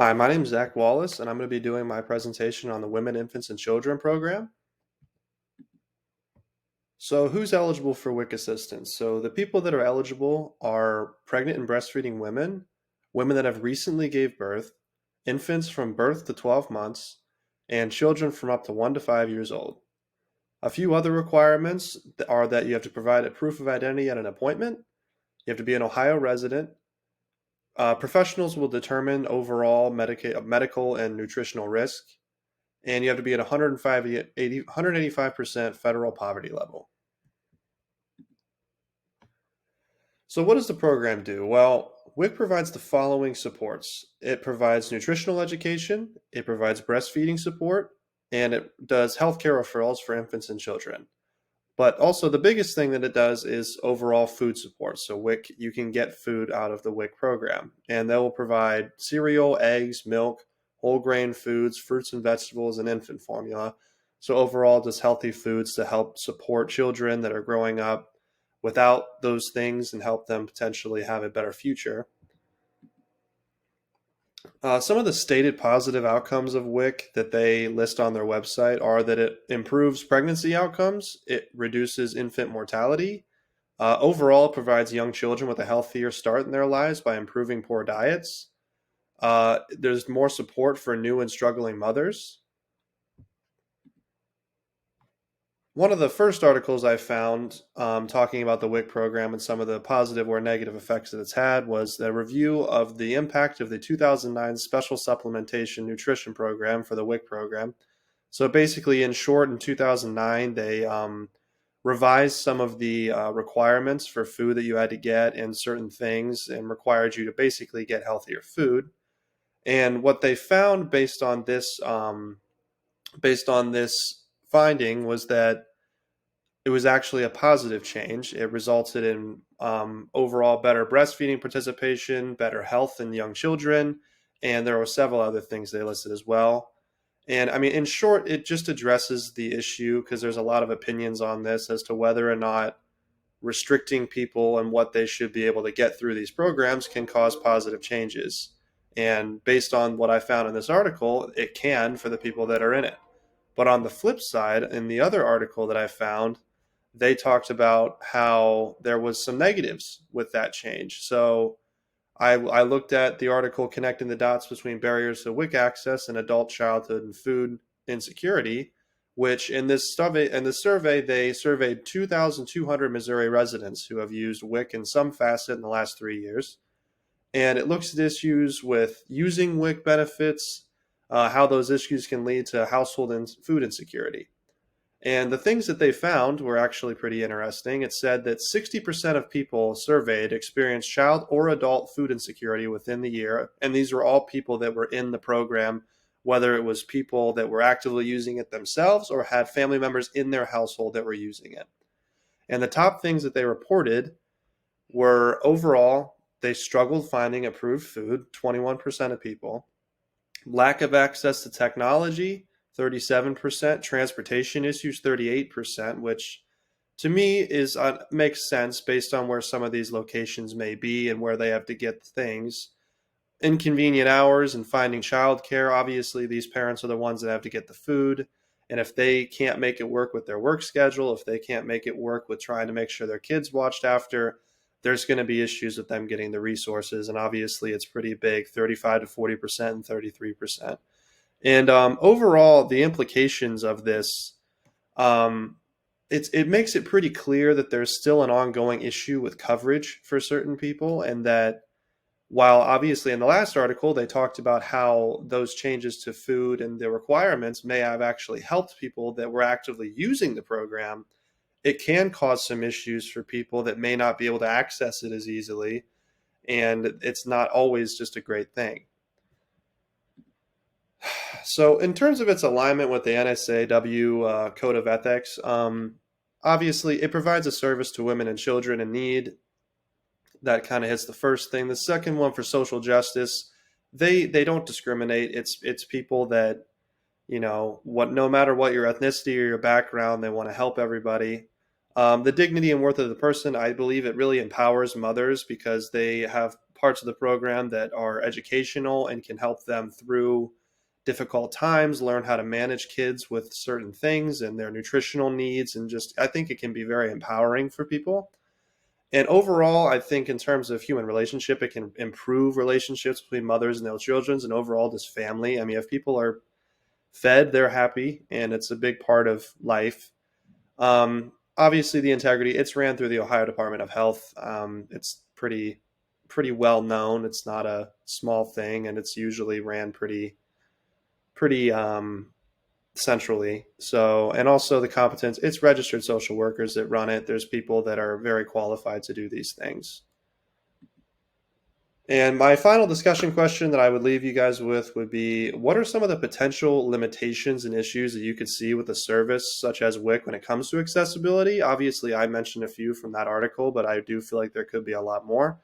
Hi, my name is Zach Wallace, and I'm going to be doing my presentation on the Women, Infants, and Children program. So, who's eligible for WIC assistance? So, the people that are eligible are pregnant and breastfeeding women, women that have recently gave birth, infants from birth to 12 months, and children from up to 1 to 5 years old. A few other requirements are that you have to provide a proof of identity at an appointment, you have to be an Ohio resident. Professionals will determine overall medical and nutritional risk, and you have to be at 185% federal poverty level. So, what does the program do? Well, WIC provides the following supports: it provides nutritional education, it provides breastfeeding support, and it does healthcare referrals for infants and children. But also, the biggest thing that it does is overall food support. So, WIC, you can get food out of the WIC program, and they will provide cereal, eggs, milk, whole grain foods, fruits and vegetables, and infant formula. So, overall, just healthy foods to help support children that are growing up without those things and help them potentially have a better future. Some of the stated positive outcomes of WIC that they list on their website are that it improves pregnancy outcomes, it reduces infant mortality. Overall, it provides young children with a healthier start in their lives by improving poor diets. There's more support for new and struggling mothers. One of the first articles I found talking about the WIC program and some of the positive or negative effects that it's had was the review of the impact of the 2009 Special Supplementation Nutrition Program for the WIC program. So basically, in short, in 2009, they revised some of the requirements for food that you had to get and certain things and required you to basically get healthier food. And what they found based on this finding was that it was actually a positive change. It resulted in overall better breastfeeding participation, better health in young children, and there were several other things they listed as well. And I mean, in short, it just addresses the issue because there's a lot of opinions on this as to whether or not restricting people and what they should be able to get through these programs can cause positive changes. And based on what I found in this article, it can for the people that are in it. But on the flip side, in the other article that I found, they talked about how there was some negatives with that change. So I looked at the article connecting the dots between barriers to WIC access and adult childhood and food insecurity, which in this survey they surveyed 2,200 Missouri residents who have used WIC in some facet in the last 3 years, and it looks at issues with using WIC benefits, how those issues can lead to household and food insecurity. And the things that they found were actually pretty interesting. It said that 60% of people surveyed experienced child or adult food insecurity within the year. And these were all people that were in the program, whether it was people that were actively using it themselves or had family members in their household that were using it. And the top things that they reported were overall, they struggled finding approved food, 21% of people, lack of access to technology, 37%, transportation issues, 38%, which to me is makes sense based on where some of these locations may be and where they have to get things. Inconvenient hours and finding childcare. Obviously, these parents are the ones that have to get the food. And if they can't make it work with their work schedule, if they can't make it work with trying to make sure their kids watched after, there's going to be issues with them getting the resources. And obviously, it's pretty big, 35 to 40% and 33%. And overall, the implications of this, um, it makes it pretty clear that there's still an ongoing issue with coverage for certain people, and that while obviously in the last article they talked about how those changes to food and the requirements may have actually helped people that were actively using the program, it can cause some issues for people that may not be able to access it as easily, and it's not always just a great thing. So, in terms of its alignment with the NSAW Code of Ethics, obviously it provides a service to women and children in need. That kind of hits the first thing. The second one, for social justice, they don't discriminate. It's people that, what, no matter what your ethnicity or your background, they want to help everybody. The dignity and worth of the person, I believe it really empowers mothers because they have parts of the program that are educational and can help them through difficult times, learn how to manage kids with certain things and their nutritional needs. And just, I think it can be very empowering for people. And overall, I think in terms of human relationship, it can improve relationships between mothers and their children and overall just family. I mean, if people are fed, they're happy, and it's a big part of life. Obviously, the integrity, it's ran through the Ohio Department of Health. It's pretty well known. It's not a small thing, and it's usually ran pretty centrally. So, and also the competence, it's registered social workers that run it. There's people that are very qualified to do these things. And my final discussion question that I would leave you guys with would be, what are some of the potential limitations and issues that you could see with a service such as WIC when it comes to accessibility? Obviously, I mentioned a few from that article, but I do feel like there could be a lot more.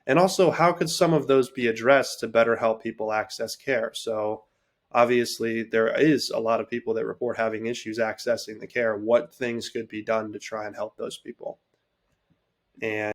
And also, how could some of those be addressed to better help people access care? So obviously, there is a lot of people that report having issues accessing the care. What things could be done to try and help those people? And